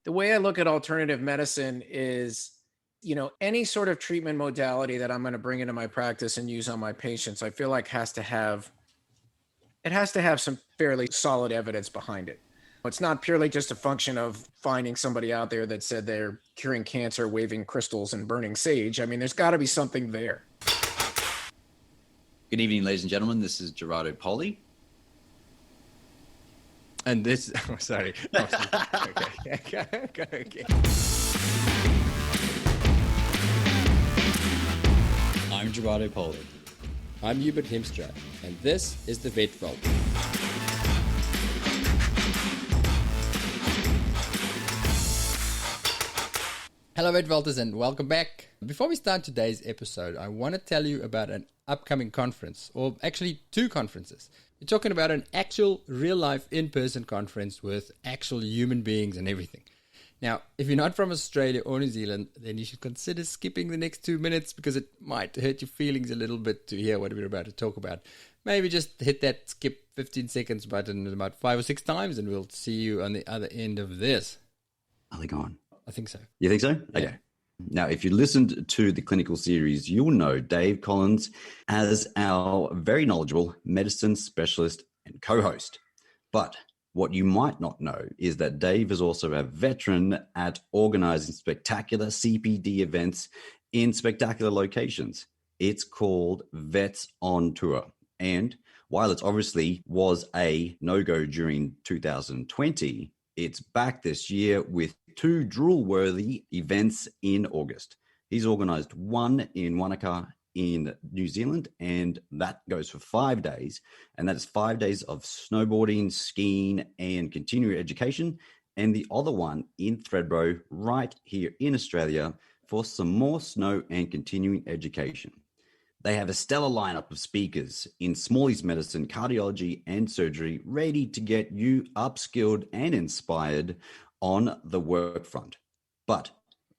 The way I look at alternative medicine is, any sort of treatment modality that I'm going to bring into my practice and use on my patients, I feel like has to have some fairly solid evidence behind it. It's not purely just a function of finding somebody out there that said they're curing cancer, waving crystals and burning sage. I mean, there's got to be something there. Good evening, ladies and gentlemen. This is Gerardo Poli. And this, sorry. Okay. I'm Gerardo Poli. I'm Hubert Hemstra, and this is the Vet Vault. Hello, Vet Vaulters, and welcome back. Before we start today's episode, I want to tell you about an upcoming conference, or actually two conferences. We're talking about an actual real-life in-person conference with actual human beings and everything. Now, if you're not from Australia or New Zealand, then you should consider skipping the next 2 minutes because it might hurt your feelings a little bit to hear what we're about to talk about. Maybe just hit that skip 15 seconds button about 5 or 6 times and we'll see you on the other end of this. Are they gone? I think so. You think so? Okay. Yeah. Now, if you listened to the clinical series, you'll know Dave Collins as our very knowledgeable medicine specialist and co-host. But what you might not know is that Dave is also a veteran at organizing spectacular CPD events in spectacular locations. It's called Vets on Tour. And while it obviously was a no-go during 2020, it's back this year with 2 drool-worthy events in August. He's organized one in Wanaka in New Zealand, and that goes for 5 days. And that is 5 days of snowboarding, skiing, and continuing education. And the other one in Thredbo, right here in Australia, for some more snow and continuing education. They have a stellar lineup of speakers in smallies medicine, cardiology, and surgery, ready to get you upskilled and inspired on the work front, but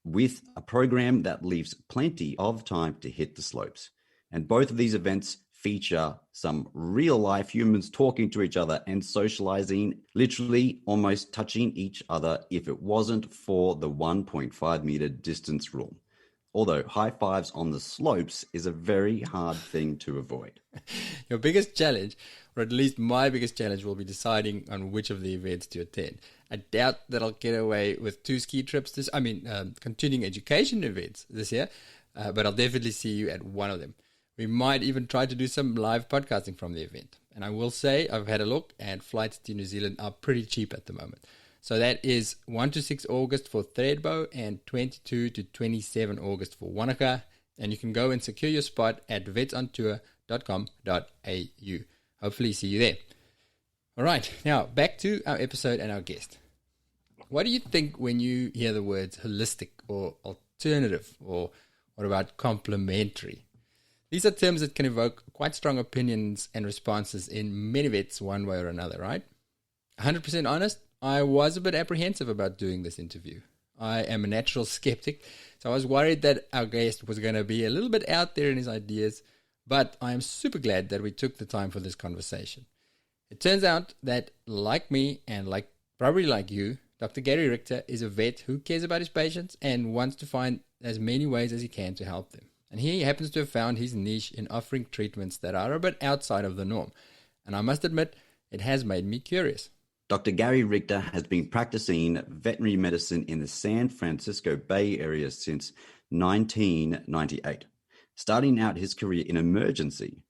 with a program that leaves plenty of time to hit the slopes. And both of these events feature some real life humans talking to each other and socializing, literally almost touching each other if it wasn't for the 1.5 meter distance rule. Although high fives on the slopes is a very hard thing to avoid. Your biggest challenge, or at least my biggest challenge, will be deciding on which of the events to attend. I doubt that I'll get away with 2 ski trips continuing education events this year, but I'll definitely see you at one of them. We might even try to do some live podcasting from the event. And I will say, I've had a look, and flights to New Zealand are pretty cheap at the moment. So that is 1 to 6 August for Thredbo and 22 to 27 August for Wanaka. And you can go and secure your spot at vetsontour.com.au. Hopefully see you there. All right, now back to our episode and our guest. What do you think when you hear the words holistic or alternative, or what about complementary? These are terms that can evoke quite strong opinions and responses in many vets one way or another, right? 100% honest, I was a bit apprehensive about doing this interview. I am a natural skeptic, so I was worried that our guest was going to be a little bit out there in his ideas, but I am super glad that we took the time for this conversation. It turns out that, like me and probably like you, Dr. Gary Richter is a vet who cares about his patients and wants to find as many ways as he can to help them. And he happens to have found his niche in offering treatments that are a bit outside of the norm. And I must admit, it has made me curious. Dr. Gary Richter has been practicing veterinary medicine in the San Francisco Bay Area since 1998, starting out his career in emergency.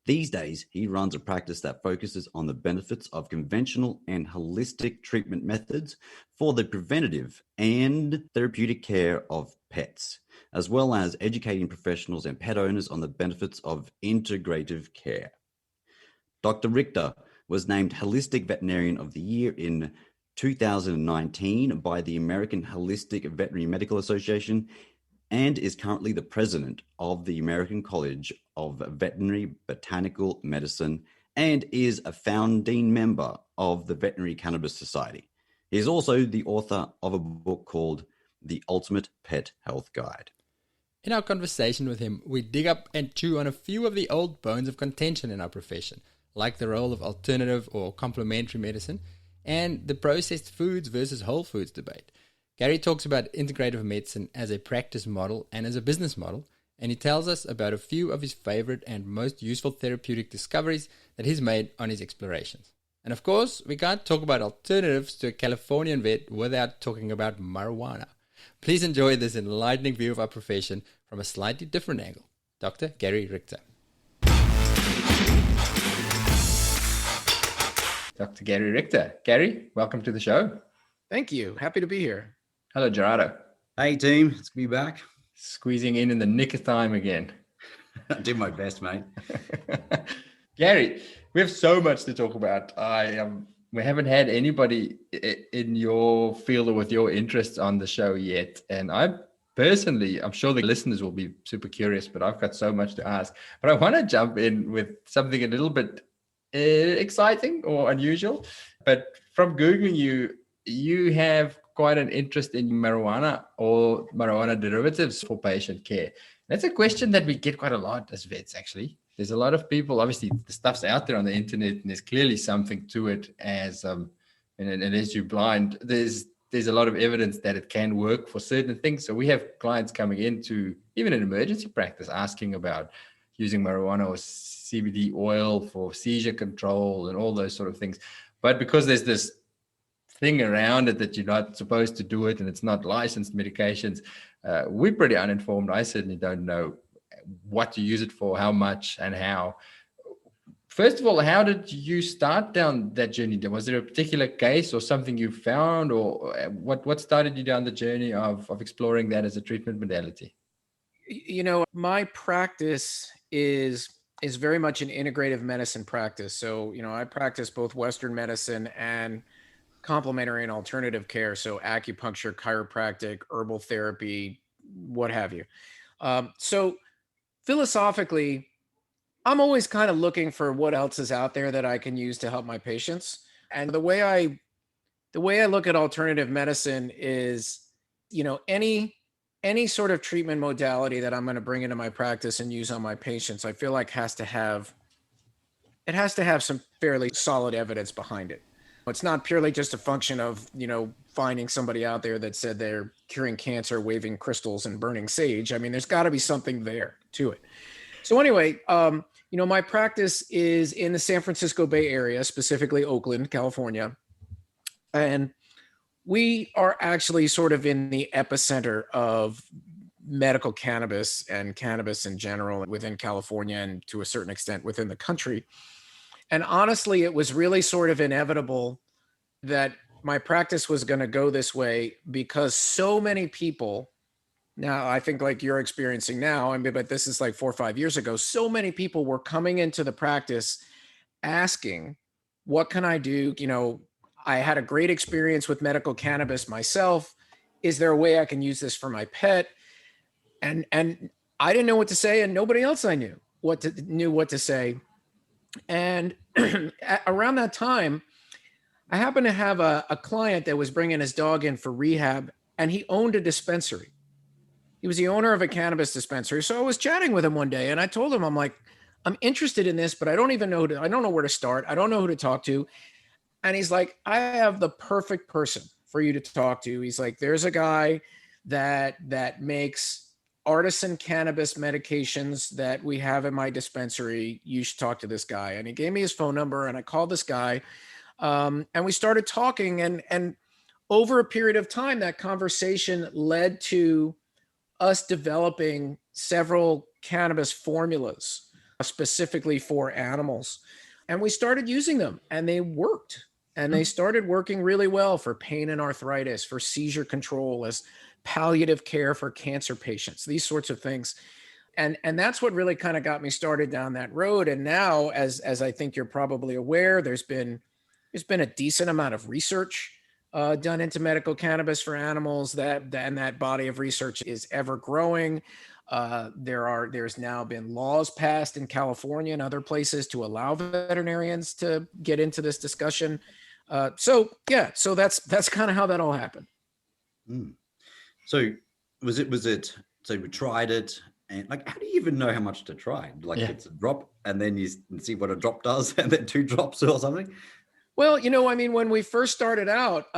These days, he runs a practice that focuses on the benefits of conventional and holistic treatment methods for the preventative and therapeutic care of pets, as well as educating professionals and pet owners on the benefits of integrative care. Dr. Richter was named Holistic Veterinarian of the Year in 2019 by the American Holistic Veterinary Medical Association and is currently the president of the American College of Veterinary Botanical Medicine and is a founding member of the Veterinary Cannabis Society. He is also the author of a book called The Ultimate Pet Health Guide. In our conversation with him, we dig up and chew on a few of the old bones of contention in our profession, like the role of alternative or complementary medicine and the processed foods versus whole foods debate. Gary talks about integrative medicine as a practice model and as a business model, and he tells us about a few of his favorite and most useful therapeutic discoveries that he's made on his explorations. And of course, we can't talk about alternatives to a Californian vet without talking about marijuana. Please enjoy this enlightening view of our profession from a slightly different angle. Dr. Gary Richter. Dr. Gary Richter. Gary, welcome to the show. Thank you. Happy to be here. Hello, Gerardo. Hey team, it's good to be back. Squeezing in the nick of time again. I did my best, mate. Gary, we have so much to talk about. We haven't had anybody in your field or with your interests on the show yet. And I'm sure the listeners will be super curious, but I've got so much to ask. But I want to jump in with something a little bit exciting or unusual. But from Googling you have quite an interest in marijuana or marijuana derivatives for patient care. That's a question that we get quite a lot as vets, actually. There's a lot of people, obviously the stuff's out there on the internet and there's clearly something to it and as you're blind, there's a lot of evidence that it can work for certain things. So we have clients coming into even an emergency practice asking about using marijuana or CBD oil for seizure control and all those sort of things. But because there's this thing around it that you're not supposed to do it and it's not licensed medications, we're pretty uninformed. I certainly don't know what to use it for, how much and how. First of all, how did you start down that journey? Was there a particular case or something you found, or what started you down the journey of exploring that as a treatment modality? You know, my practice is very much an integrative medicine practice. So, I practice both Western medicine and complementary and alternative care. So acupuncture, chiropractic, herbal therapy, what have you. So philosophically, I'm always kind of looking for what else is out there that I can use to help my patients. And the way I look at alternative medicine is, any sort of treatment modality that I'm going to bring into my practice and use on my patients, I feel like has to have some fairly solid evidence behind it. It's not purely just a function of, finding somebody out there that said they're curing cancer, waving crystals and burning sage. I mean, there's got to be something there to it. So anyway, my practice is in the San Francisco Bay Area, specifically Oakland, California. And we are actually sort of in the epicenter of medical cannabis and cannabis in general within California and to a certain extent within the country. And honestly, it was really sort of inevitable that my practice was going to go this way because so many people, now I think like you're experiencing now, but this is like 4 or 5 years ago, so many people were coming into the practice asking, what can I do? I had a great experience with medical cannabis myself. Is there a way I can use this for my pet? And I didn't know what to say, and nobody else I knew what to say. And around that time, I happened to have a client that was bringing his dog in for rehab, and he owned a dispensary. He was the owner of a cannabis dispensary. So I was chatting with him one day, and I told him, I'm like, I'm interested in this, but I don't even know I don't know where to start. I don't know who to talk to. And he's like, I have the perfect person for you to talk to. He's like, there's a guy that makes artisan cannabis medications that we have in my dispensary. You should talk to this guy. And he gave me his phone number, and I called this guy. And we started talking, and over a period of time, that conversation led to us developing several cannabis formulas specifically for animals. And we started using them, and they worked. And they started working really well for pain and arthritis, for seizure control, as palliative care for cancer patients, these sorts of things. And that's what really kind of got me started down that road. And now, as I think you're probably aware, there's been a decent amount of research done into medical cannabis for animals, and that body of research is ever growing. There's now been laws passed in California and other places to allow veterinarians to get into this discussion. So that's kind of how that all happened. So was it, so we tried it, and like, how do you even know how much to try? Like, it's a drop, and then you see what a drop does, and then 2 drops or something? Well, when we first started out,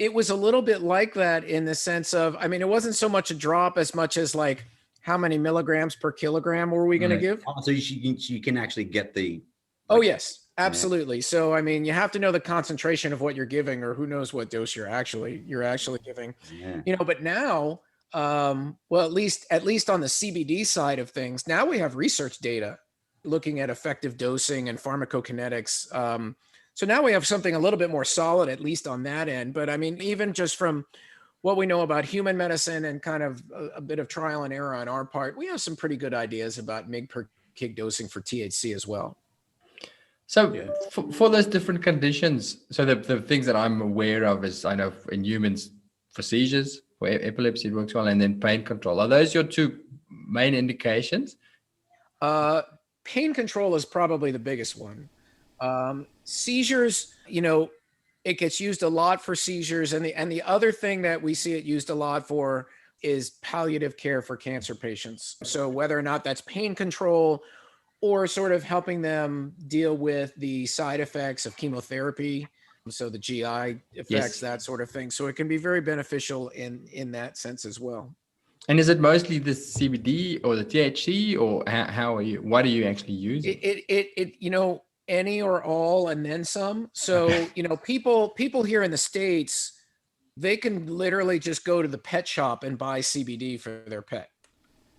It was a little bit like that in the sense of, I mean, it wasn't so much a drop as much as like, how many milligrams per kilogram were we going to Right. give? Oh, so you can actually get the, Oh, like, yes, absolutely. So, I mean, you have to know the concentration of what you're giving, or who knows what dose you're actually giving, yeah. but now, well, at least on the CBD side of things, now we have research data looking at effective dosing and pharmacokinetics. So now we have something a little bit more solid, at least on that end. But I mean, even just from what we know about human medicine and kind of a bit of trial and error on our part, we have some pretty good ideas about mg per kg dosing for THC as well. So Yeah. for those different conditions, so the things that I'm aware of is, I know in humans for seizures, for epilepsy it works well, and then pain control. Are those your two main indications? Pain control is probably the biggest one. Seizures, it gets used a lot for seizures, and the other thing that we see it used a lot for is palliative care for cancer patients. So whether or not that's pain control or sort of helping them deal with the side effects of chemotherapy, so the GI effects, Yes. that sort of thing. So it can be very beneficial in that sense as well. And is it mostly the CBD or the THC, or how are you? What are you actually using? Any or all, and then some. So Okay. people here in the States, they can literally just go to the pet shop and buy CBD for their pet.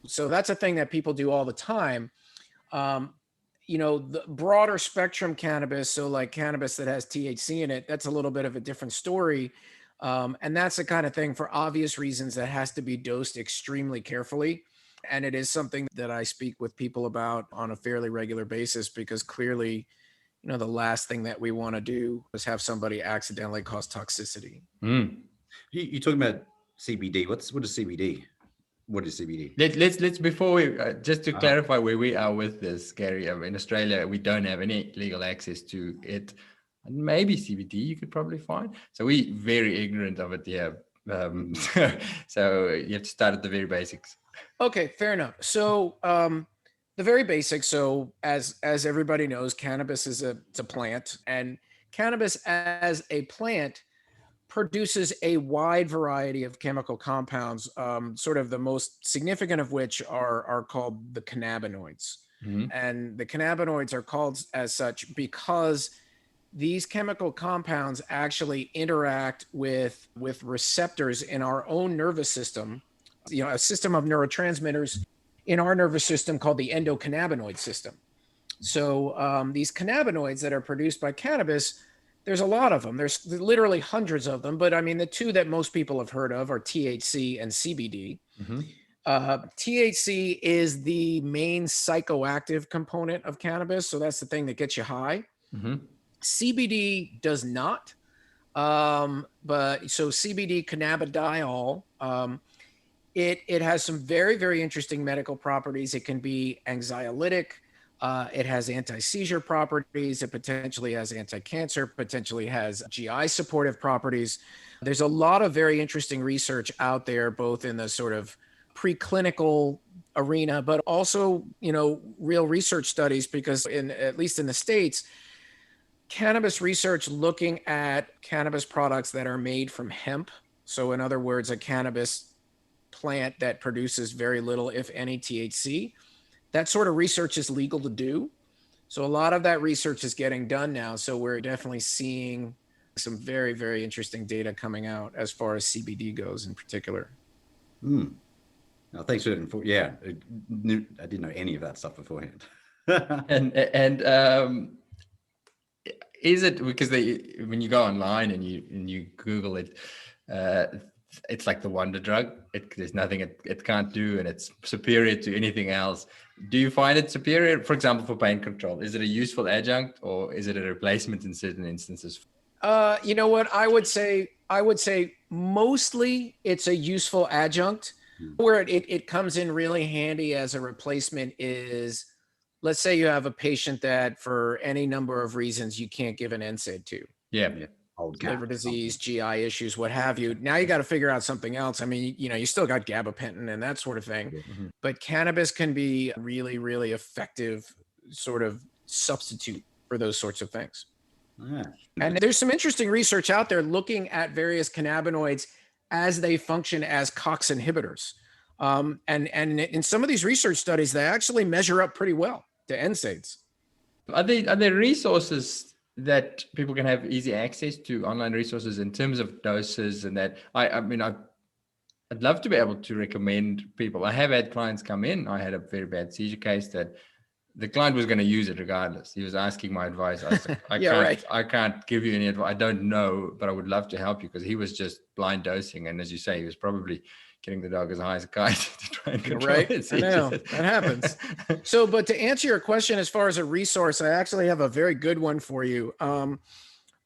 So that's a thing that people do all the time. The broader spectrum cannabis, so like cannabis that has THC in it, that's a little bit of a different story. And that's the kind of thing, for obvious reasons, that has to be dosed extremely carefully. And it is something that I speak with people about on a fairly regular basis, because clearly, the last thing that we want to do is have somebody accidentally cause toxicity. Mm. You're talking about CBD. What is CBD? What is CBD? Let's before we just to clarify where we are with this, Gary. In Australia, we don't have any legal access to it. Maybe CBD you could probably find. So we very ignorant of it. Yeah. So you have to start at the very basics. Okay, fair enough. So the very basics. So as everybody knows, cannabis it's a plant, and cannabis as a plant produces a wide variety of chemical compounds, sort of the most significant of which are called the cannabinoids. Mm-hmm. And the cannabinoids are called as such because these chemical compounds actually interact with receptors in our own nervous system, a system of neurotransmitters in our nervous system called the endocannabinoid system. So these cannabinoids that are produced by cannabis, there's a lot of them. There's literally hundreds of them. But I mean, the two that most people have heard of are THC and CBD. Mm-hmm. THC is the main psychoactive component of cannabis. So that's the thing that gets you high. Mm-hmm. CBD does not. But so CBD cannabidiol, it has some very, very interesting medical properties. It can be anxiolytic. It has anti-seizure properties. It potentially has anti-cancer, potentially has GI supportive properties. There's a lot of very interesting research out there, both in the sort of preclinical arena, but also, real research studies, because at least in the States, cannabis research looking at cannabis products that are made from hemp. So in other words, a cannabis plant that produces very little, if any, THC. That sort of research is legal to do. So a lot of that research is getting done now. So we're definitely seeing some very, very interesting data coming out as far as CBD goes in particular. No, thanks for that info. Yeah, I didn't know any of that stuff beforehand. and is it because when you go online and you Google it, it's like the wonder drug. There's nothing it can't do, and it's superior to anything else. Do you find it superior, for example, for pain control? Is it a useful adjunct, or is it a replacement in certain instances? You know what? I would say mostly it's a useful adjunct. Where it comes in really handy as a replacement is, let's say you have a patient that for any number of reasons you can't give an NSAID to. Yeah. Liver disease, GI issues, what have you. Now you got to figure out something else. I mean, you still got gabapentin and that sort of thing, Mm-hmm. but cannabis can be a really, really effective sort of substitute for those sorts of things. Yeah. And there's some interesting research out there looking at various cannabinoids as they function as COX inhibitors. And in some of these research studies, they actually measure up pretty well to NSAIDs. Are there resources that people can have easy access to, online resources in terms of doses and that? I mean, I'd love to be able to recommend people. I have had clients come in. I had a very bad seizure case that the client was going to use it regardless. He was asking my advice. I was like, I can't give you any advice. I don't know, but I would love to help you, because he was just blind dosing. And as you say, he was probably getting the dog as high as a kite to try and control it. I know, that happens. So, but to answer your question, as far as a resource, I actually have a very good one for you.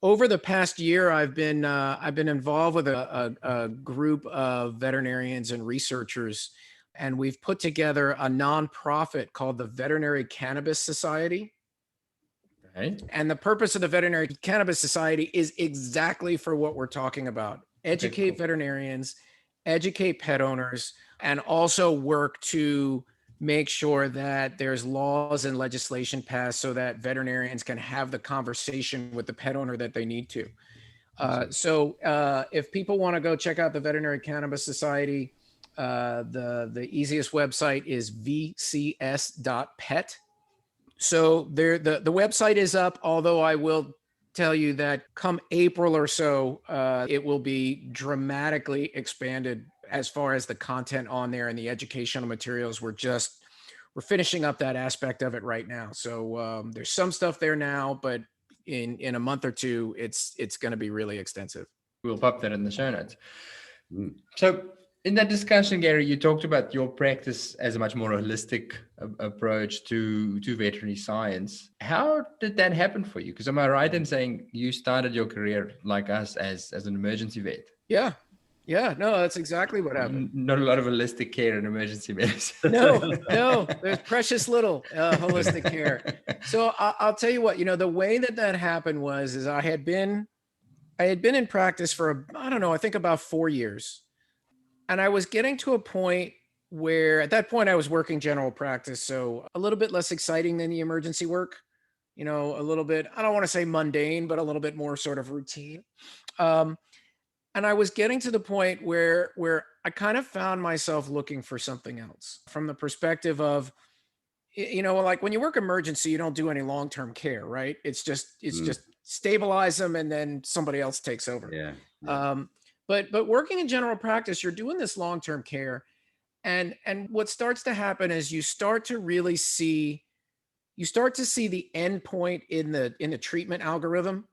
Over the past year, I've been involved with a group of veterinarians and researchers, and we've put together a nonprofit called the Veterinary Cannabis Society. Right. And the purpose of the Veterinary Cannabis Society is exactly for what we're talking about: educate veterinarians, educate pet owners, and also work to make sure that there's laws and legislation passed so that veterinarians can have the conversation with the pet owner that they need to. So if people want to go check out the Veterinary Cannabis Society, the easiest website is vcs.pet. So there, the website is up, although I will tell you that come April or so, it will be dramatically expanded as far as the content on there and the educational materials. We're finishing up that aspect of it right now. So there's some stuff there now, but in a month or two, it's going to be really extensive. We'll pop that in the show notes. So in that discussion, Gary, you talked about your practice as a much more holistic approach to veterinary science. How did that happen for you? Because am I right in saying you started your career like us as an emergency vet? Yeah. No, that's exactly what happened. Not a lot of holistic care in emergency medicine. No, there's precious little holistic care. So I'll tell you what, the way that happened is I had been in practice for, I think about 4 years. And I was getting to a point where at that point I was working general practice. So a little bit less exciting than the emergency work, a little bit, I don't want to say mundane, but a little bit more sort of routine. And I was getting to the point where I kind of found myself looking for something else from the perspective of, like when you work emergency, you don't do any long-term care, right? It's just stabilize them and then somebody else takes over. Yeah. But working in general practice, you're doing this long-term care. And what starts to happen is you start to see the end point in the treatment algorithm.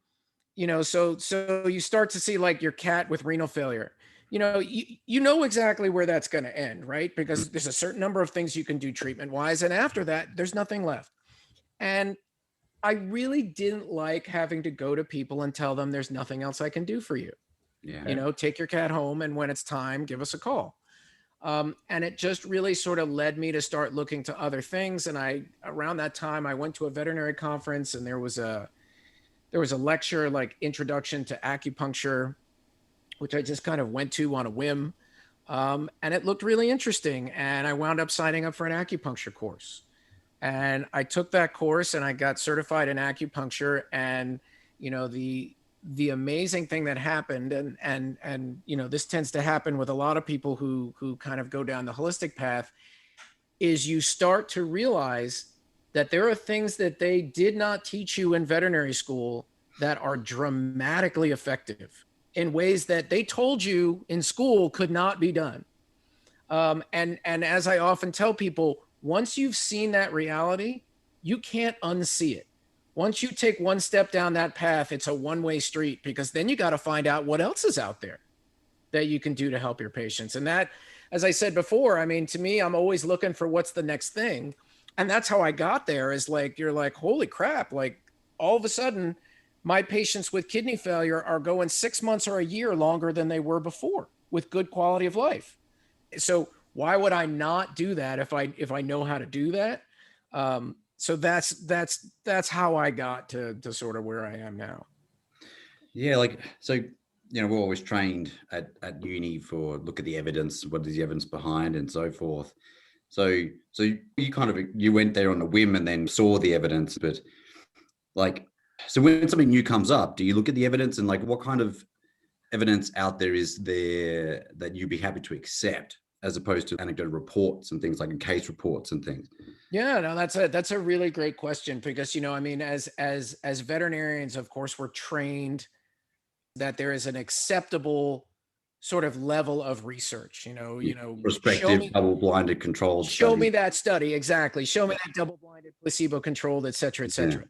So you start to see like your cat with renal failure. You know exactly where that's going to end, right? Because there's a certain number of things you can do treatment-wise, and after that, there's nothing left. And I really didn't like having to go to people and tell them there's nothing else I can do for you. Yeah. Take your cat home, and when it's time, give us a call. And it just really sort of led me to start looking to other things. And around that time, I went to a veterinary conference, and there was a lecture like Introduction to Acupuncture, which I just kind of went to on a whim. And it looked really interesting. And I wound up signing up for an acupuncture course. And I took that course and I got certified in acupuncture. And, the amazing thing that happened, and this tends to happen with a lot of people who kind of go down the holistic path, is you start to realize that there are things that they did not teach you in veterinary school that are dramatically effective in ways that they told you in school could not be done. And as I often tell people, once you've seen that reality, you can't unsee it. Once you take one step down that path, it's a one-way street, because then you got to find out what else is out there that you can do to help your patients. And that, as I said before, to me, I'm always looking for what's the next thing. And that's how I got there, is like, you're like, holy crap, like all of a sudden my patients with kidney failure are going 6 months or a year longer than they were before with good quality of life. So why would I not do that if I know how to do that? So that's how I got to sort of where I am now. Yeah. We're always trained at uni for look at the evidence, what is the evidence behind and so forth. So you went there on a whim and then saw the evidence, but like So when something new comes up, do you look at the evidence and like what kind of evidence out there is there that you'd be happy to accept, as opposed to anecdotal reports and things like case reports and things? Yeah, no, that's a really great question because, I mean, as veterinarians, of course, we're trained that there is an acceptable sort of level of research. Show Prospective, me double-blinded, controlled show study. me that study, exactly. Show me that double-blinded, placebo-controlled, et cetera, et Yeah. cetera.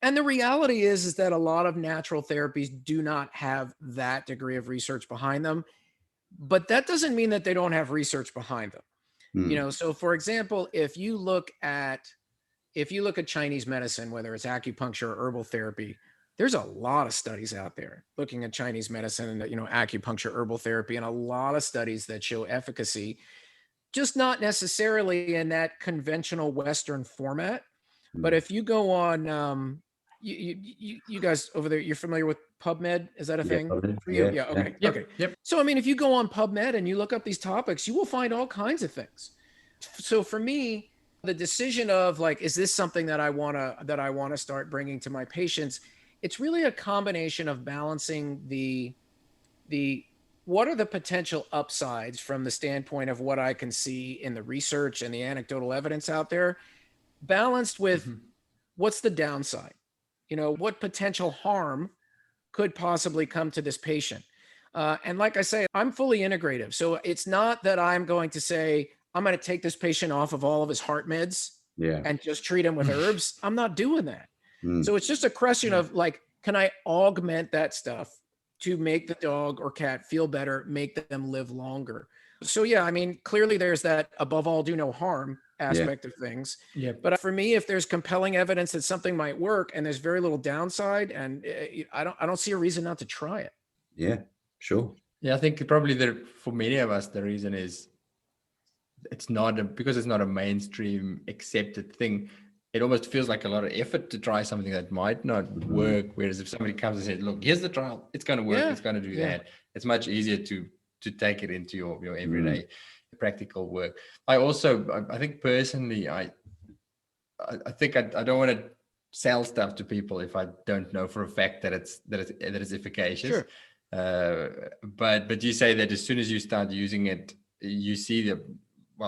And the reality is that a lot of natural therapies do not have that degree of research behind them, but that doesn't mean that they don't have research behind them. Hmm. So for example, if you look at Chinese medicine, whether it's acupuncture or herbal therapy, there's a lot of studies out there looking at Chinese medicine and acupuncture, herbal therapy, and a lot of studies that show efficacy, just not necessarily in that conventional Western format. But if you go on, you guys over there, you're familiar with PubMed? Is that a Yeah, thing probably. for you? Yeah, Yeah. yeah. Okay. Yep. Okay. Yep. So I mean, if you go on PubMed and you look up these topics, you will find all kinds of things. So for me, the decision of like, is this something that I wanna start bringing to my patients? It's really a combination of balancing the what are the potential upsides from the standpoint of what I can see in the research and the anecdotal evidence out there, balanced with Mhm. what's the downside? What potential harm could possibly come to this patient? And like I say, I'm fully integrative. So it's not that I'm going to say, I'm going to take this patient off of all of his heart meds Yeah. and just treat him with herbs. I'm not doing that. Mm. So it's just a question Yeah. of like, can I augment that stuff to make the dog or cat feel better, make them live longer? So yeah, I mean, clearly there's that above all do no harm Yeah. aspect of things. Yep. But for me, if there's compelling evidence that something might work and there's very little downside, and I don't see a reason not to try it. Yeah. Sure. Yeah, I think probably for many of us, the reason is because it's not a mainstream accepted thing. It almost feels like a lot of effort to try something that might not work. Whereas if somebody comes and says, "Look, here's the trial. It's going to work. Yeah, It's going to do yeah. that." It's much easier to take it into your Mm. everyday practical work. I think personally, I think I don't want to sell stuff to people if I don't know for a fact that it's efficacious. Sure. But you say that as soon as you start using it, you see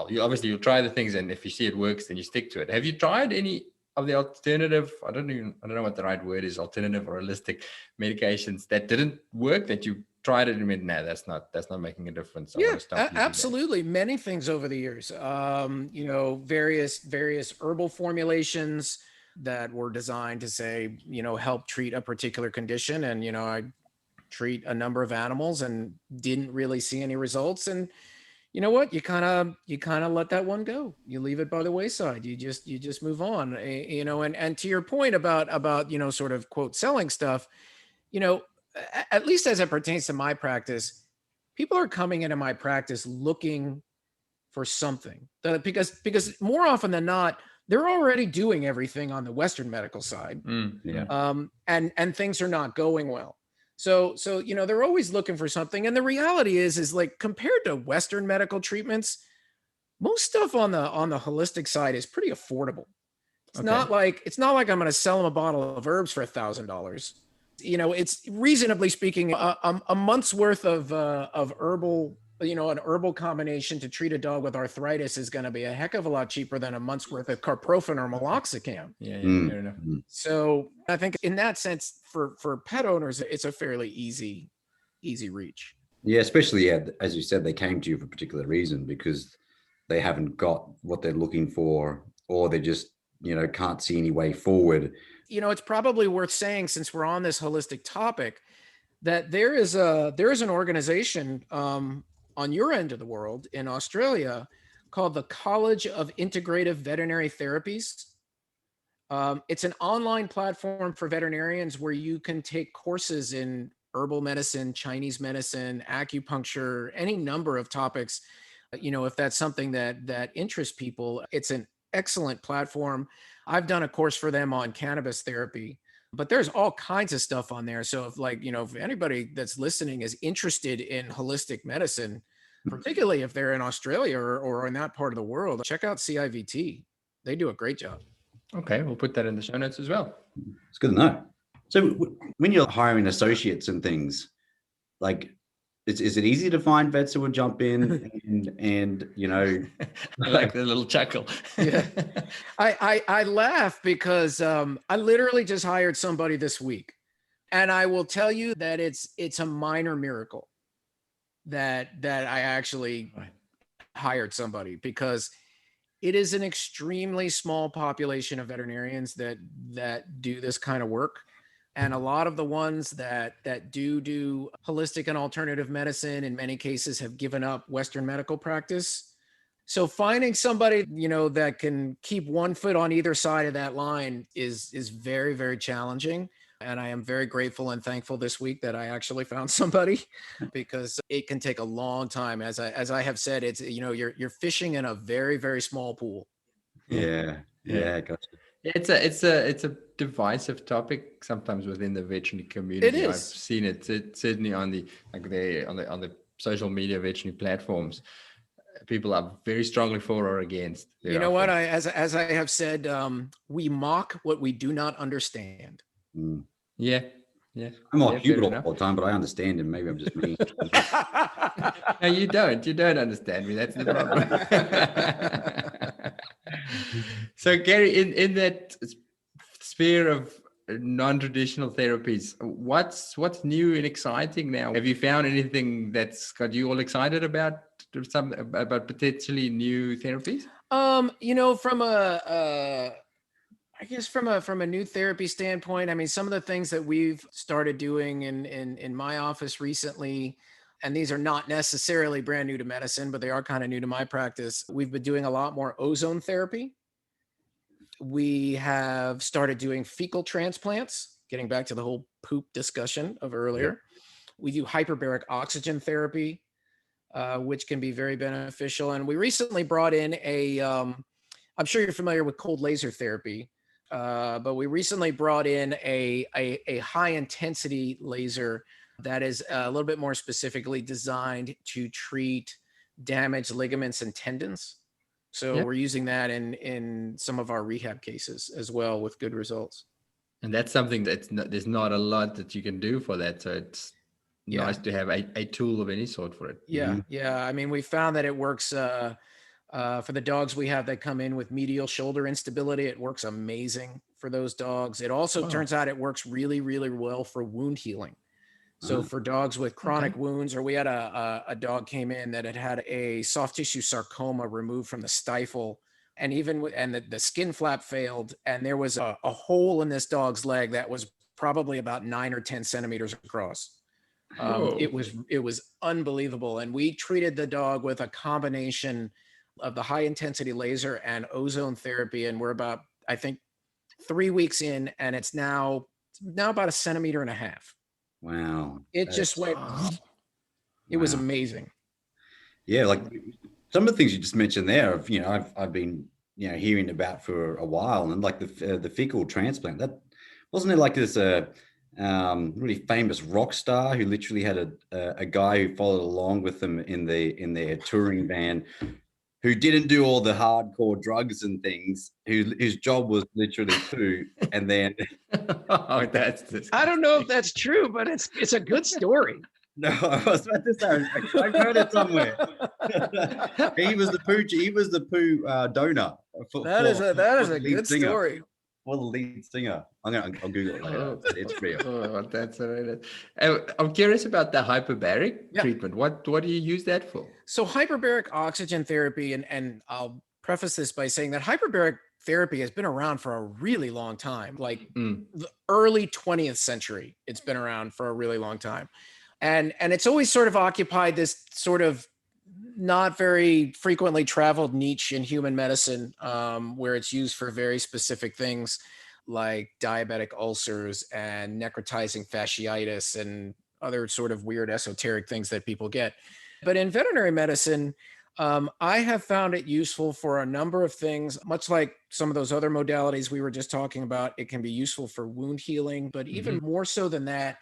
you'll try the things, and if you see it works, then you stick to it. Have you tried any of the alternative? I don't know what the right word is, alternative or holistic medications that didn't work, that you tried it and went, nah, that's not making a difference. I want Yeah, to stop using that. absolutely. Many things over the years. Various herbal formulations that were designed to say, help treat a particular condition. And, I treat a number of animals and didn't really see any results. And you know what? You kind of let that one go. You leave it by the wayside. You just move on. And to your point about, sort of quote selling stuff, at least as it pertains to my practice, people are coming into my practice looking for something because more often than not, they're already doing everything on the Western medical side. Yeah. And things are not going well. So they're always looking for something. And the reality is like compared to Western medical treatments, most stuff on the holistic side is pretty affordable. It's not like I'm going to sell them a bottle of herbs for $1,000. It's reasonably speaking a month's worth of herbal, an herbal combination to treat a dog with arthritis is going to be a heck of a lot cheaper than a month's worth of carprofen or meloxicam. Yeah, fair enough. So I think in that sense, for pet owners, it's a fairly easy reach. Yeah, especially as you said, they came to you for a particular reason because they haven't got what they're looking for, or they just can't see any way forward. It's probably worth saying, since we're on this holistic topic, that there is an organization on your end of the world in Australia called the College of Integrative Veterinary Therapies. It's an online platform for veterinarians where you can take courses in herbal medicine, Chinese medicine, acupuncture, any number of topics. If that's something that interests people, it's an excellent platform. I've done a course for them on cannabis therapy, but there's all kinds of stuff on there. So if anybody that's listening is interested in holistic medicine, particularly if they're in Australia or in that part of the world, check out CIVT. They do a great job. Okay, we'll put that in the show notes as well. It's good to know. So when you're hiring associates and things, like, is it easy to find vets who would jump in and I like the little chuckle. Yeah. I laugh because I literally just hired somebody this week. And I will tell you that it's a minor miracle that I actually hired somebody, because it is an extremely small population of veterinarians that do this kind of work. And a lot of the ones that do holistic and alternative medicine in many cases have given up Western medical practice. So finding somebody, that can keep one foot on either side of that line is very, very challenging. And I am very grateful and thankful this week that I actually found somebody, because it can take a long time. As I have said, it's, you're fishing in a very, very small pool. Yeah. Gotcha. It's a divisive topic sometimes within the veterinary community. It is. I've seen it certainly on the social media veterinary platforms. People are very strongly for or against. You know what? As I have said, we mock what we do not understand. Mm. Yeah. I'm like Hubert all the time, but I understand him. Maybe I'm just me. No, you don't. You don't understand me. That's the problem. So, Gary, in that sphere of non-traditional therapies, what's new and exciting now? Have you found anything that's got you all excited about potentially new therapies? From a new therapy standpoint, I mean, some of the things that we've started doing in my office recently, and these are not necessarily brand new to medicine, but they are kind of new to my practice. We've been doing a lot more ozone therapy. We have started doing fecal transplants, getting back to the whole poop discussion of earlier. Yep. We do hyperbaric oxygen therapy, which can be very beneficial. And we recently brought in I'm sure you're familiar with cold laser therapy, but we recently brought in a high intensity laser that is a little bit more specifically designed to treat damaged ligaments and tendons. So We're using that in some of our rehab cases as well, with good results. And that's something there's not a lot that you can do for that. So it's nice to have a tool of any sort for it. Yeah. Mm-hmm. Yeah. I mean, we found that it works for the dogs we have that come in with medial shoulder instability. It works amazing for those dogs. It also turns out it works really, really well for wound healing. So for dogs with chronic wounds, or we had a dog came in that had a soft tissue sarcoma removed from the stifle, and the skin flap failed, and there was a hole in this dog's leg that was probably about 9 or 10 centimeters across. It was unbelievable, and we treated the dog with a combination of the high intensity laser and ozone therapy, and we're about, I think, 3 weeks in, and it's now about 1.5 centimeters. Wow. It just went, it was amazing. Yeah. Like some of the things you just mentioned there, I've been, hearing about for a while, and like the fecal transplant, that wasn't it like this, really famous rock star who literally had a guy who followed along with them in their touring van, who didn't do all the hardcore drugs and things, whose job was literally poo, and then I don't know if that's true, but it's a good story. No, I was about to say, I've heard it somewhere. He was the poo donor. That is a good story. For the lead singer. I'll Google it later. It's real. Oh, that's right. I'm curious about the hyperbaric treatment. What do you use that for? So hyperbaric oxygen therapy, and I'll preface this by saying that hyperbaric therapy has been around for a really long time, like the early 20th century. It's been around for a really long time. And it's always sort of occupied this sort of not very frequently traveled niche in human medicine, where it's used for very specific things like diabetic ulcers and necrotizing fasciitis and other sort of weird esoteric things that people get. But in veterinary medicine, I have found it useful for a number of things, much like some of those other modalities we were just talking about. It can be useful for wound healing, but even more so than that,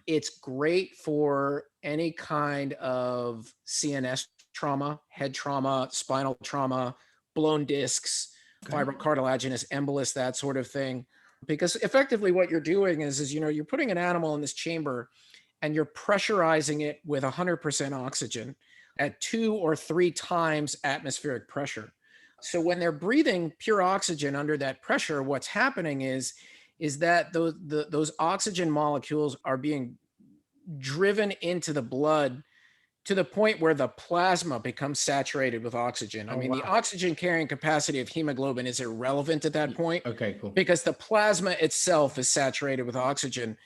it's great for any kind of CNS trauma, head trauma, spinal trauma, blown discs, fibrocartilaginous embolus, that sort of thing. because effectively what you're doing is you're putting an animal in this chamber and you're pressurizing it with 100% oxygen at 2 or 3 times atmospheric pressure. So when they're breathing pure oxygen under that pressure, what's happening is that those oxygen molecules are being driven into the blood to the point where the plasma becomes saturated with oxygen. I mean, the oxygen carrying capacity of hemoglobin is irrelevant at that point. Okay, cool. Because the plasma itself is saturated with oxygen.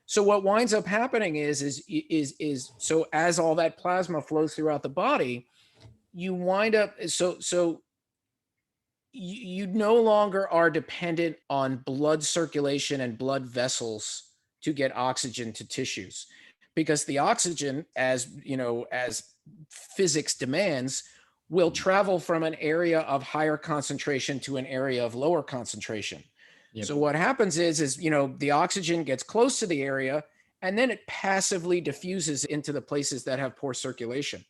So what winds up happening is so as all that plasma flows throughout the body, you wind up you no longer are dependent on blood circulation and blood vessels to get oxygen to tissues, because the oxygen, as physics demands, will travel from an area of higher concentration to an area of lower concentration. Yep. So what happens is the oxygen gets close to the area and then it passively diffuses into the places that have poor circulation.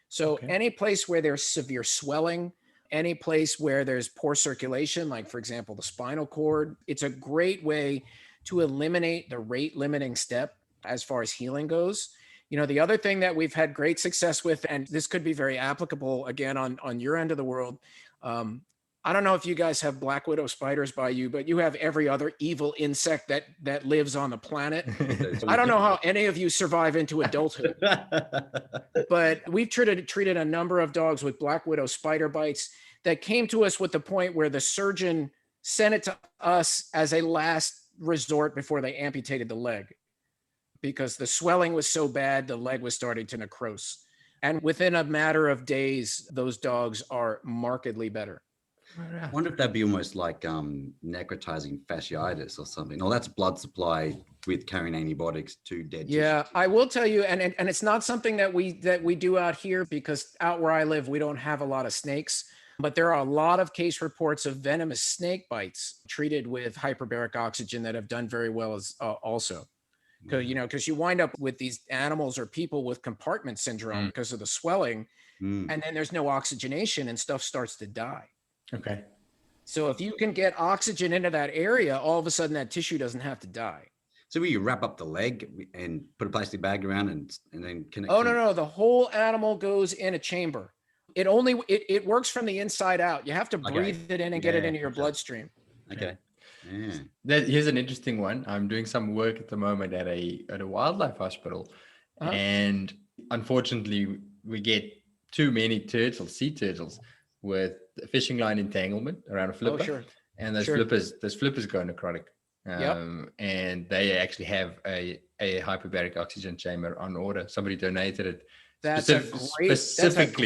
So any place where there's severe swelling, any place where there's poor circulation, like for example, the spinal cord, it's a great way to eliminate the rate limiting step as far as healing goes. The other thing that we've had great success with, and this could be very applicable again on your end of the world. I don't know if you guys have black widow spiders by you, but you have every other evil insect that lives on the planet. I don't know how any of you survive into adulthood, but we've treated a number of dogs with black widow spider bites that came to us with the point where the surgeon sent it to us as a last resort before they amputated the leg, because the swelling was so bad, the leg was starting to necrose. And within a matter of days, those dogs are markedly better. I wonder if that'd be almost like necrotizing fasciitis or something. No, that's blood supply with carrying antibiotics to dead Yeah, tissues. I will tell you, and it's not something that we do out here, because out where I live, we don't have a lot of snakes. But there are a lot of case reports of venomous snake bites treated with hyperbaric oxygen that have done very well as also. Because you wind up with these animals or people with compartment syndrome because of the swelling, and then there's no oxygenation and stuff starts to die. Okay. So if you can get oxygen into that area, all of a sudden that tissue doesn't have to die. So will you wrap up the leg and put a plastic bag around and then connect? Oh, no. The whole animal goes in a chamber. It works from the inside out. You have to breathe it in and get it into your bloodstream. Okay. Yeah. Here's an interesting one. I'm doing some work at the moment at a wildlife hospital, and unfortunately, we get too many sea turtles with a fishing line entanglement around a flipper. Oh, sure. And those flippers go necrotic. And they actually have a hyperbaric oxygen chamber on order. Somebody donated it. That's a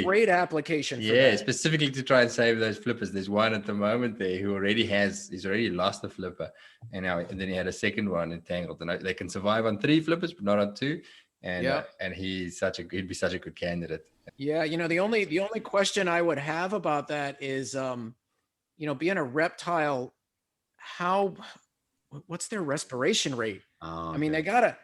great application for that. Specifically to try and save those flippers. There's one at the moment there who he's already lost the flipper, and then he had a second one entangled. And they can survive on 3 flippers, but not on 2. And he'd be such a good candidate. Yeah, the only question I would have about that is, being a reptile, what's their respiration rate? I mean, they gotta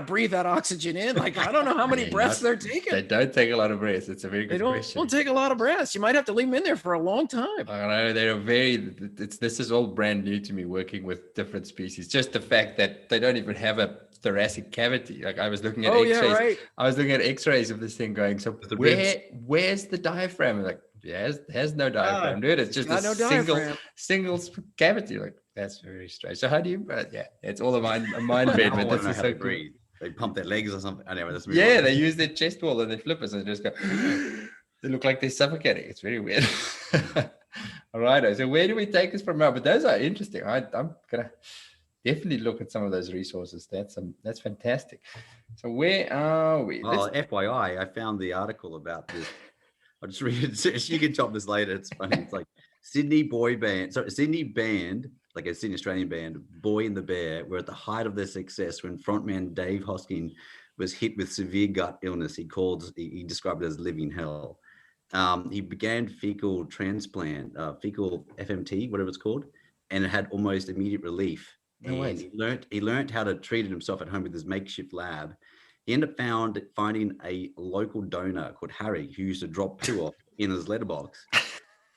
breathe that oxygen in. Like, I don't know how many breaths they're taking. They don't take a lot of breaths. It's a very good question. They don't take a lot of breaths. You might have to leave them in there for a long time. I know this is all brand new to me, working with different species. Just the fact that they don't even have a thoracic cavity. Like, I was looking at X-rays. Yeah, right. I was looking at X-rays of this thing going, so where's the diaphragm? Like, has no diaphragm, dude. It's just a single cavity. Like, that's very strange. So how do you? It's all a mind bed. But this is so cool. They pump their legs or something. Anyway, they use their chest wall and their flippers and just go. They look like they're suffocating. It's very weird. All right. So where do we take this from now? But those are interesting. I'm gonna definitely look at some of those resources. That's fantastic. So where are we? FYI, I found the article about this. I'll just read it. You can chop this later. It's funny. It's like Sydney band, like a Sydney Australian band, Boy and the Bear, were at the height of their success when frontman Dave Hoskin was hit with severe gut illness. He described it as living hell. He began fecal transplant, fecal FMT, whatever it's called, and it had almost immediate relief. And he learned how to treat it himself at home with his makeshift lab. He ended up finding a local donor called Harry who used to drop poo off in his letterbox.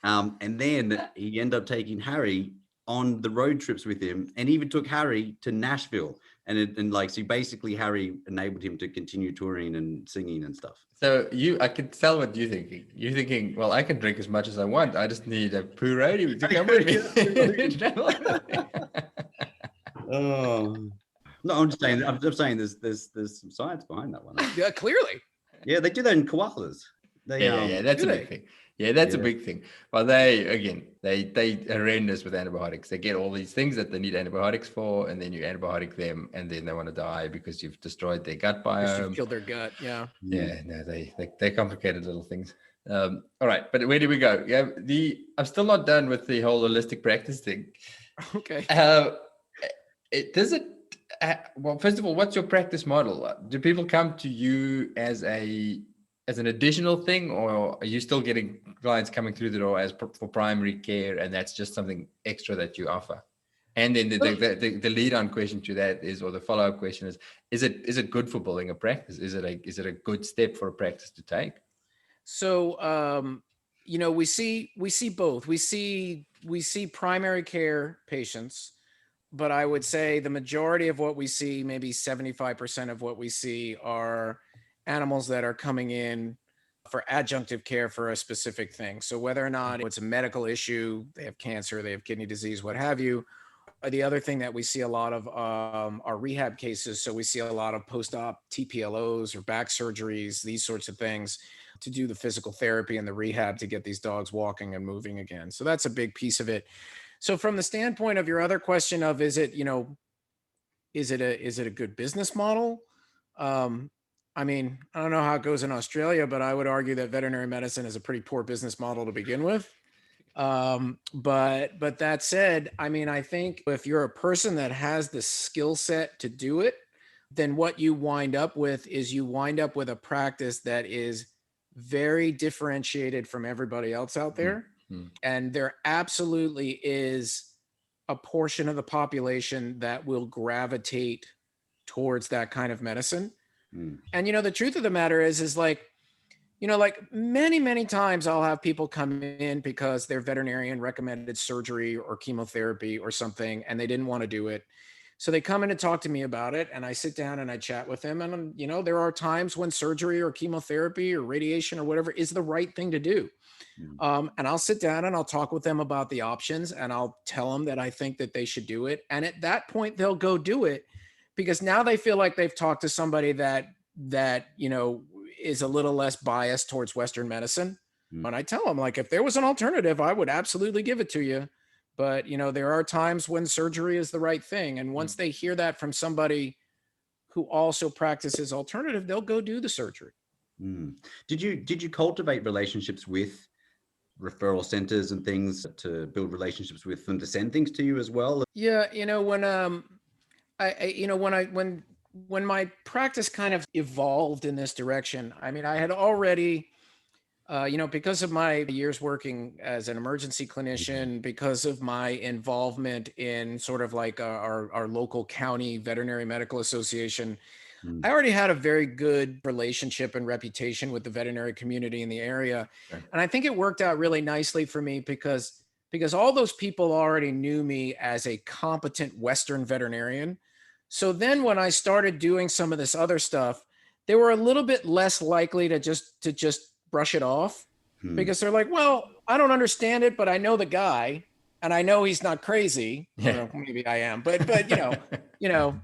And then he ended up taking Harry on the road trips with him, and even took Harry to Nashville. And like, so basically Harry enabled him to continue touring and singing and stuff. So I can tell what you're thinking. You're thinking, well, I can drink as much as I want. I just need a poo roadie to come with me. Oh, no, I'm just saying. I'm just saying. There's some science behind that one. Yeah, clearly. Yeah, they do that in koalas. Yeah, that's a big thing. Yeah, that's a big thing. But they horrendous with antibiotics. They get all these things that they need antibiotics for, and then you antibiotic them, and then they want to die because you've destroyed their gut biome. You've killed their gut. Yeah. Yeah. No, they're complicated little things. All right, but where do we go? Yeah, I'm still not done with the whole holistic practice thing. Okay. Well, first of all, what's your practice model? Do people come to you as an additional thing, or are you still getting clients coming through the door for primary care, and that's just something extra that you offer? And then the lead on question to that is, or the follow up question is it good for building a practice? Is it a good step for a practice to take? So we see both. We see primary care patients, but I would say the majority of what we see, maybe 75% of what we see, are animals that are coming in for adjunctive care for a specific thing. So whether or not it's a medical issue, they have cancer, they have kidney disease, what have you. The other thing that we see a lot of are rehab cases. So we see a lot of post-op TPLOs or back surgeries, these sorts of things, to do the physical therapy and the rehab to get these dogs walking and moving again. So that's a big piece of it. So from the standpoint of your other question of, is it a good business model? I mean, I don't know how it goes in Australia, but I would argue that veterinary medicine is a pretty poor business model to begin with. But that said, I mean, I think if you're a person that has the skill set to do it, then what you wind up with is a practice that is very differentiated from everybody else out there. Mm-hmm. And there absolutely is a portion of the population that will gravitate towards that kind of medicine. Mm. And, the truth of the matter is like many, many times I'll have people come in because their veterinarian recommended surgery or chemotherapy or something, and they didn't want to do it. So they come in to talk to me about it, and I sit down and I chat with them. And, there are times when surgery or chemotherapy or radiation or whatever is the right thing to do. Mm. And I'll sit down and I'll talk with them about the options, and I'll tell them that I think that they should do it. And at that point, they'll go do it, because now they feel like they've talked to somebody that is a little less biased towards Western medicine. Mm. And I tell them, like, if there was an alternative, I would absolutely give it to you. But, there are times when surgery is the right thing. And once they hear that from somebody who also practices alternative, they'll go do the surgery. Mm. Did you cultivate relationships with referral centers and things to build relationships with them to send things to you as well? Yeah. When my practice kind of evolved in this direction, I mean, I had already, because of my years working as an emergency clinician, because of my involvement in sort of like our local county veterinary medical association, I already had a very good relationship and reputation with the veterinary community in the area. Okay. And I think it worked out really nicely for me because all those people already knew me as a competent Western veterinarian. So then when I started doing some of this other stuff, they were a little bit less likely to just brush it off, because they're like, well, I don't understand it, but I know the guy and I know he's not crazy. Yeah. I don't know, maybe I am, but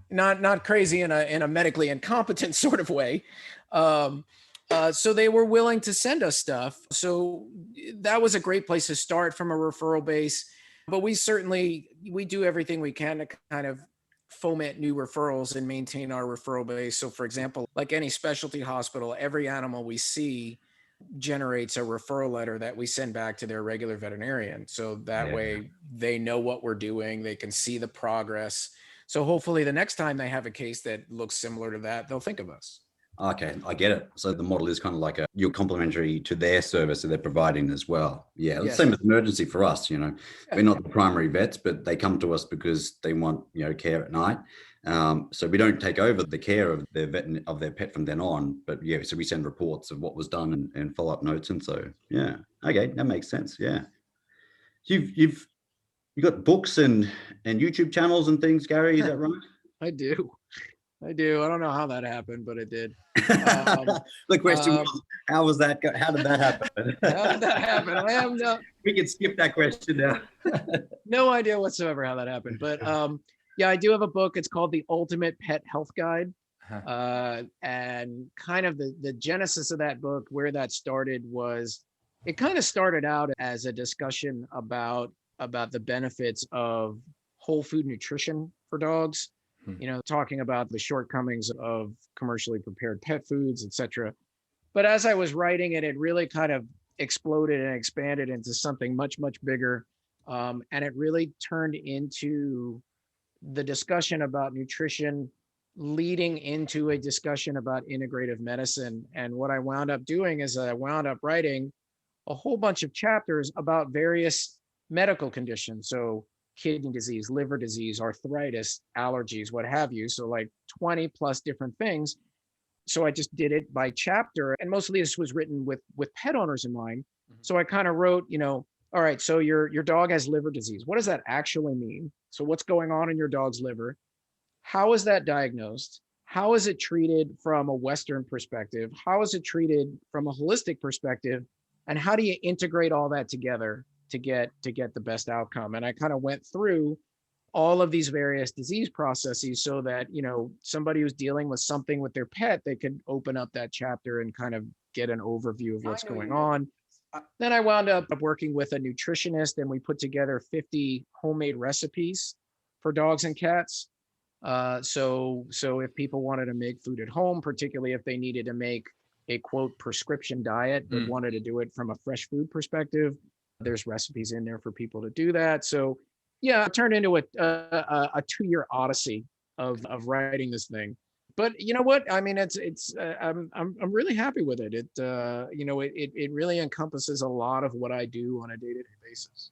not crazy in a medically incompetent sort of way. So they were willing to send us stuff. So that was a great place to start from a referral base. But we do everything we can to kind of foment new referrals and maintain our referral base. So for example, like any specialty hospital, every animal we see generates a referral letter that we send back to their regular veterinarian. So that way they know what we're doing. They can see the progress. So hopefully the next time they have a case that looks similar to that, they'll think of us. Okay, I get it. So the model is kind of like you're complementary to their service that they're providing as well. Yeah, yes. Same as emergency for us, We're not the primary vets, but they come to us because they want, care at night. So we don't take over the care of their pet from then on, but so we send reports of what was done and follow-up notes. And so, okay, that makes sense. Yeah. You've You got books and YouTube channels and things, Gary, is that right? I do. I don't know how that happened, but it did. Um, The question was, how did that happen? how did that happen? I have We can skip that question now. no idea whatsoever how that happened. But yeah, I do have a book. It's called The Ultimate Pet Health Guide. And kind of the genesis of that book, where that started, was it kind of started out as a discussion about the benefits of whole food nutrition for dogs. You know, talking about the shortcomings of commercially prepared pet foods, etc. But as I was writing it, it really kind of exploded and expanded into something much, much bigger. And it really turned into the discussion about nutrition leading into a discussion about integrative medicine. And what I wound up doing is I wound up writing a whole bunch of chapters about various medical conditions. So kidney disease, liver disease, arthritis, allergies, what have you. So like 20 plus different things. So I just did it by chapter. And mostly this was written with pet owners in mind. So I kind of wrote, you know, all right, so your dog has liver disease. What does that actually mean? So what's going on in your dog's liver? How is that diagnosed? How is it treated from a Western perspective? How is it treated from a holistic perspective? And how do you integrate all that together to get the best outcome? And I kind of went through all of these various disease processes so that, you know, somebody who's dealing with something with their pet, they could open up that chapter and kind of get an overview of what's going on. Then I wound up working with a nutritionist, and we put together 50 homemade recipes for dogs and cats. So if people wanted to make food at home, particularly if they needed to make a quote prescription diet, but wanted to do it from a fresh food perspective, there's recipes in there for people to do that. So yeah, it turned into a 2-year odyssey of writing this thing. But you know what? I mean, I'm really happy with it. It really encompasses a lot of what I do on a day-to-day basis.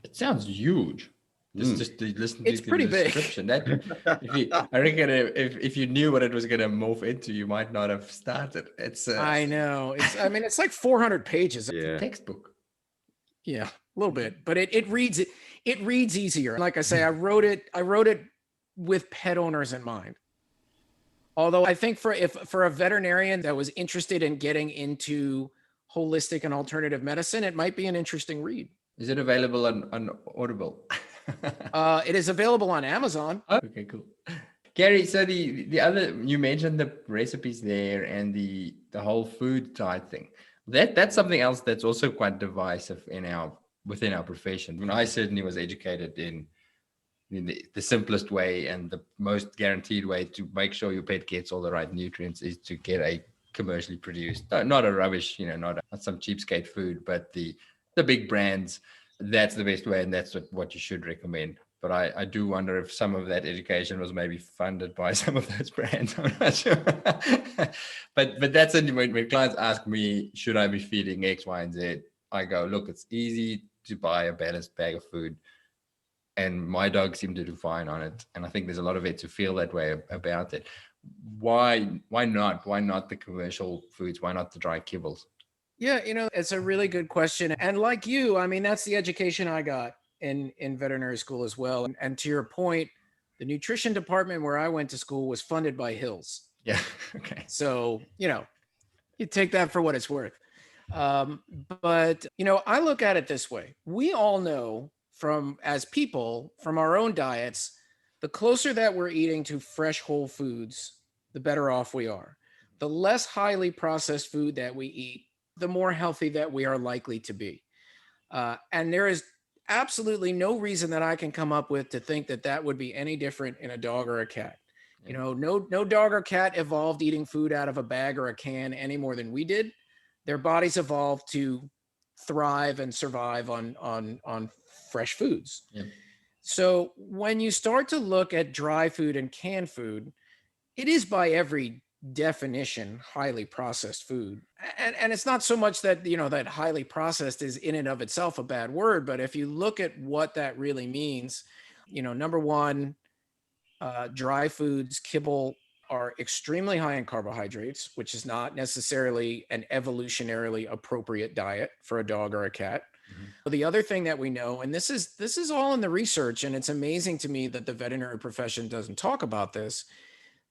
It sounds huge. Just to listen to It's pretty the description. I reckon if you knew what it was going to morph into, you might not have started. I know. It's like 400 pages. It's a textbook. Yeah, a little bit, but it reads easier. Like I say, I wrote it with pet owners in mind. Although I think for a veterinarian that was interested in getting into holistic and alternative medicine, it might be an interesting read. Is it available on Audible? It is available on Amazon. Oh, okay, cool. Gary, so the other, you mentioned the recipes there and the whole food type thing. That's something else that's also quite divisive within our profession. When I certainly was educated in the simplest way and the most guaranteed way to make sure your pet gets all the right nutrients is to get a commercially produced, not a rubbish, not some cheapskate food, but the big brands. That's the best way, and that's what you should recommend. But I do wonder if some of that education was maybe funded by some of those brands. I'm not sure. but that's when clients ask me, should I be feeding X, Y, and Z? I go, look, it's easy to buy a balanced bag of food. And my dogs seem to do fine on it. And I think there's a lot of vets who feel that way about it. Why not? Why not the commercial foods? Why not the dry kibbles? Yeah, it's a really good question. And like you, I mean, that's the education I got in veterinary school as well. And to your point, the nutrition department where I went to school was funded by Hills. Yeah. Okay. So, you take that for what it's worth. But, I look at it this way. We all know as people, from our own diets, the closer that we're eating to fresh whole foods, the better off we are. The less highly processed food that we eat, the more healthy that we are likely to be. And there is absolutely no reason that I can come up with to think that would be any different in a dog or a cat. Yeah. No dog or cat evolved eating food out of a bag or a can any more than we did. Their bodies evolved to thrive and survive on fresh foods. Yeah. So when you start to look at dry food and canned food, it is by every definition highly processed food. And it's not so much that that highly processed is in and of itself a bad word, but if you look at what that really means, number one, dry foods, kibble, are extremely high in carbohydrates, which is not necessarily an evolutionarily appropriate diet for a dog or a cat. The other thing that we know, and this is all in the research, and it's amazing to me that the veterinary profession doesn't talk about this,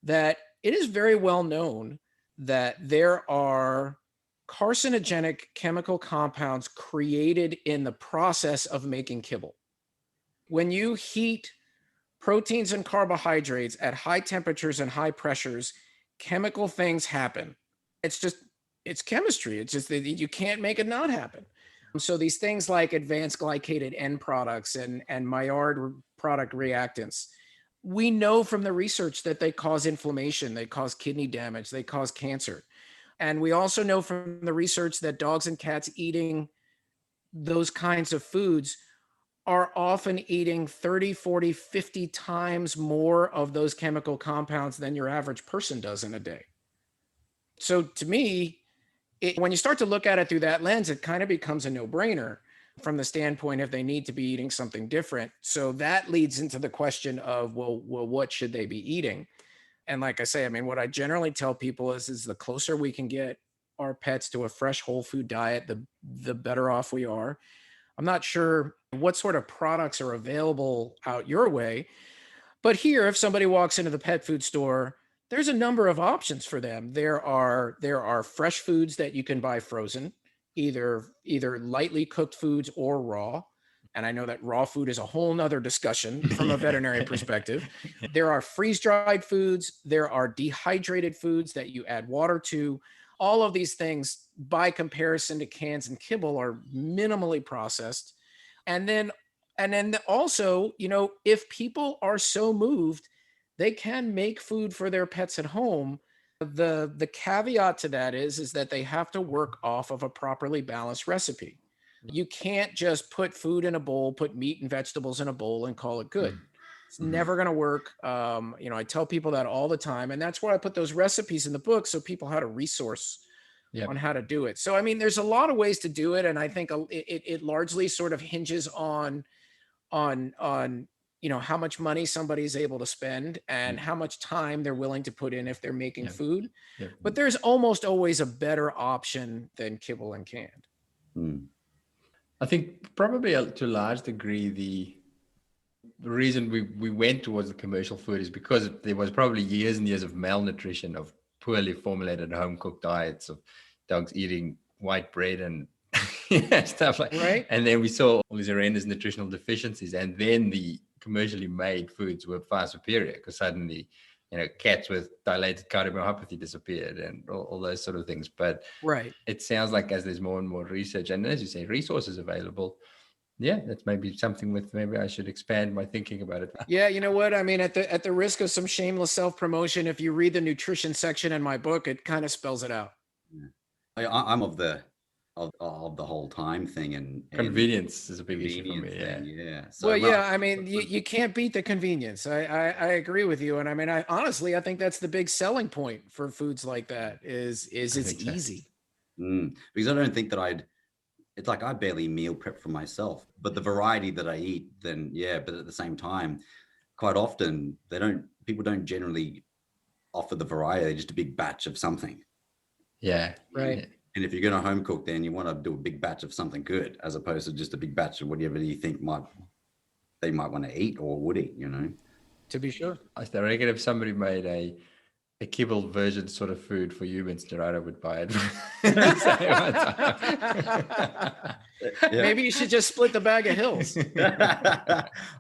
that it is very well known that there are carcinogenic chemical compounds created in the process of making kibble. When you heat proteins and carbohydrates at high temperatures and high pressures, chemical things happen. It's chemistry. It's just that you can't make it not happen. So these things like advanced glycated end products and Maillard product reactants, we know from the research that they cause inflammation, they cause kidney damage, they cause cancer. And we also know from the research that dogs and cats eating those kinds of foods are often eating 30, 40, 50 times more of those chemical compounds than your average person does in a day. So to me, when you start to look at it through that lens, it kind of becomes a no-brainer from the standpoint if they need to be eating something different. So that leads into the question of, well, what should they be eating? And like I say, I mean, what I generally tell people is the closer we can get our pets to a fresh whole food diet, the better off we are. I'm not sure what sort of products are available out your way, but here, if somebody walks into the pet food store, there's a number of options for them. There are fresh foods that you can buy frozen, either lightly cooked foods or raw. And I know that raw food is a whole nother discussion from a veterinary perspective. There are freeze-dried foods. There are dehydrated foods that you add water to. All of these things, by comparison to cans and kibble, are minimally processed. And then also, if people are so moved, they can make food for their pets at home. The caveat to that is that they have to work off of a properly balanced recipe. You can't just put food in a bowl, put meat and vegetables in a bowl and call it good. It's never going to work. I tell people that all the time. And that's why I put those recipes in the book so people had a resource on how to do it. So, I mean, there's a lot of ways to do it. And I think it largely sort of hinges on how much money somebody's able to spend and how much time they're willing to put in if they're making food. But there's almost always a better option than kibble and canned. I think probably to a large degree, the reason we went towards the commercial food is because there was probably years and years of malnutrition, of poorly formulated home cooked diets, of dogs eating white bread and stuff like that. Right. And then we saw all these horrendous nutritional deficiencies, and then the commercially made foods were far superior because suddenly, cats with dilated cardiomyopathy disappeared and all those sort of things. But it sounds like as there's more and more research and, as you say, resources available, that's maybe something maybe I should expand my thinking about it. Yeah, you know what? I mean, at the risk of some shameless self-promotion, if you read the nutrition section in my book, it kind of spells it out. I'm of the whole time thing and convenience is a big issue for me. Yeah. So, I mean, you can't beat the convenience. I agree with you. And I mean, I honestly think that's the big selling point for foods like that is it's easy. Because I don't think that it's like I barely meal prep for myself, but the variety that I eat, then but at the same time, quite often people don't generally offer the variety. They're just a big batch of something. Yeah. Right. And if you're going to home cook, then you want to do a big batch of something good, as opposed to just a big batch of whatever you think they might want to eat or would eat, To be sure. I reckon if somebody made a kibble version sort of food for humans, Gerardo would buy it. Maybe you should just split the bag of hills.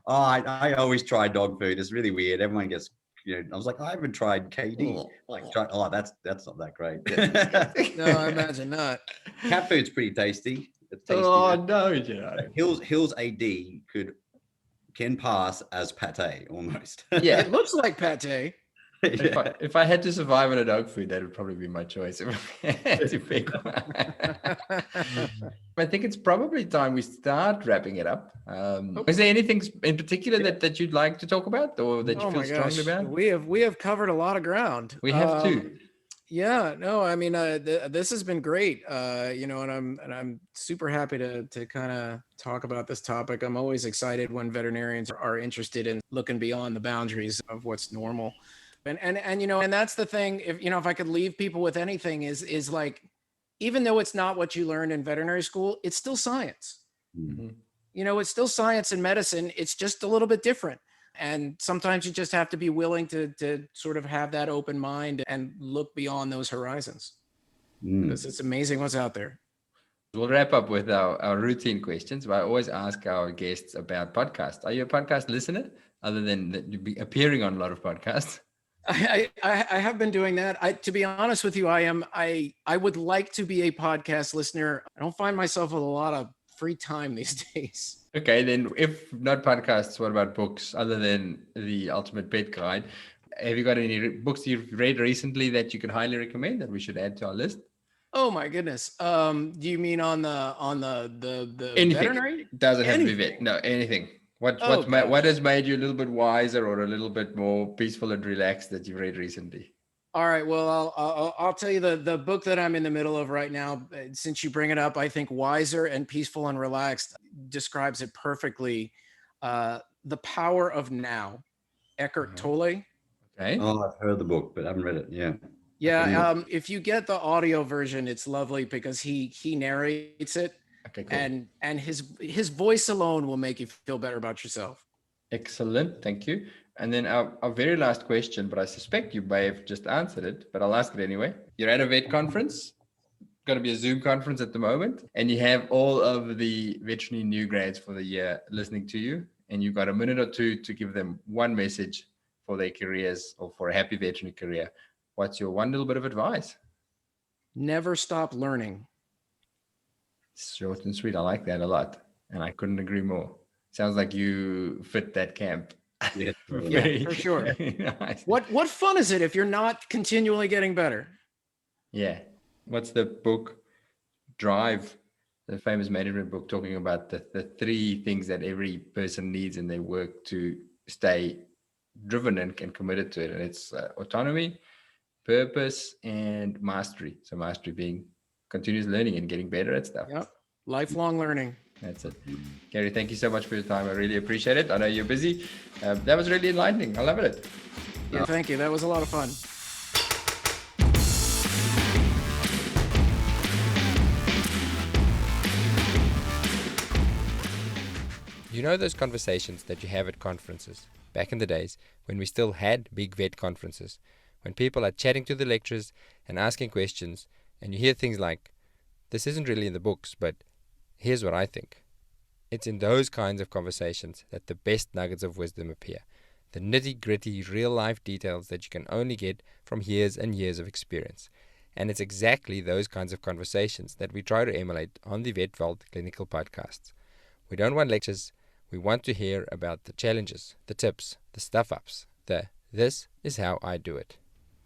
I always try dog food. It's really weird. Everyone gets, I was like, I haven't tried KD. That's not that great. No, I imagine not. Cat food's pretty tasty. It's tasty. Oh no, Gerardo. Hills AD can pass as pate almost. Yeah, it looks like pate. If I had to survive on a dog food, that would probably be my choice. To pick one. I think it's probably time we start wrapping it up. Is there anything in particular that you'd like to talk about, or that you feel strongly about? We have covered a lot of ground. We have too. Yeah, no, I mean, this has been great. And I'm super happy to kind of talk about this topic. I'm always excited when veterinarians are interested in looking beyond the boundaries of what's normal. And that's the thing. If I could leave people with anything is like, even though it's not what you learned in veterinary school, it's still science. You know, it's still science and medicine. It's just a little bit different. And sometimes you just have to be willing to sort of have that open mind and look beyond those horizons, because it's amazing what's out there. We'll wrap up with our routine questions. I always ask our guests about podcasts. Are you a podcast listener, other than appearing on a lot of podcasts? I have been doing that. To be honest with you, I would like to be a podcast listener. I don't find myself with a lot of free time these days. Okay, then if not podcasts, what about books other than The Ultimate Pet Guide? Have you got any books you've read recently that you can highly recommend that we should add to our list? Oh my goodness. Do you mean on the Anything. veterinary? Doesn't have to be vet. No, anything. What has made you a little bit wiser or a little bit more peaceful and relaxed that you've read recently? All right. Well, I'll tell you the book that I'm in the middle of right now. Since you bring it up, I think Wiser and Peaceful and Relaxed describes it perfectly. The Power of Now, Eckhart Tolle. Okay. Oh, I've heard the book, but I haven't read it. Yeah. Yeah. If you get the audio version, it's lovely because he narrates it. Okay, cool. And his voice alone will make you feel better about yourself. Excellent. Thank you. And then our very last question, but I suspect you may have just answered it, but I'll ask it anyway. You're at a vet conference, going to be a Zoom conference at the moment, and you have all of the veterinary new grads for the year listening to you, and you've got a minute or two to give them one message for their careers or for a happy veterinary career. What's your one little bit of advice? Never stop learning. Short and sweet. I like that a lot. And I couldn't agree more. Sounds like you fit that camp. Yeah, yeah, for sure. Nice. What fun is it if you're not continually getting better? Yeah. What's the book Drive, the famous management book, talking about the three things that every person needs in their work to stay driven and committed to it. And it's autonomy, purpose, and mastery. So mastery being continuous learning and getting better at stuff. Yep. Lifelong learning. That's it. Gary, thank you so much for your time. I really appreciate it. I know you're busy. That was really enlightening. I love it. Yeah, thank you. That was a lot of fun. You know those conversations that you have at conferences, back in the days when we still had big vet conferences, when people are chatting to the lecturers and asking questions, and you hear things like, this isn't really in the books, but here's what I think. It's in those kinds of conversations that the best nuggets of wisdom appear, the nitty-gritty real-life details that you can only get from years and years of experience. And it's exactly those kinds of conversations that we try to emulate on the Vet Vault Clinical podcasts. We don't want lectures. We want to hear about the challenges, the tips, the stuff-ups, this is how I do it.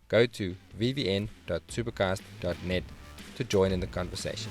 Go to vvn.supercast.net to join in the conversation.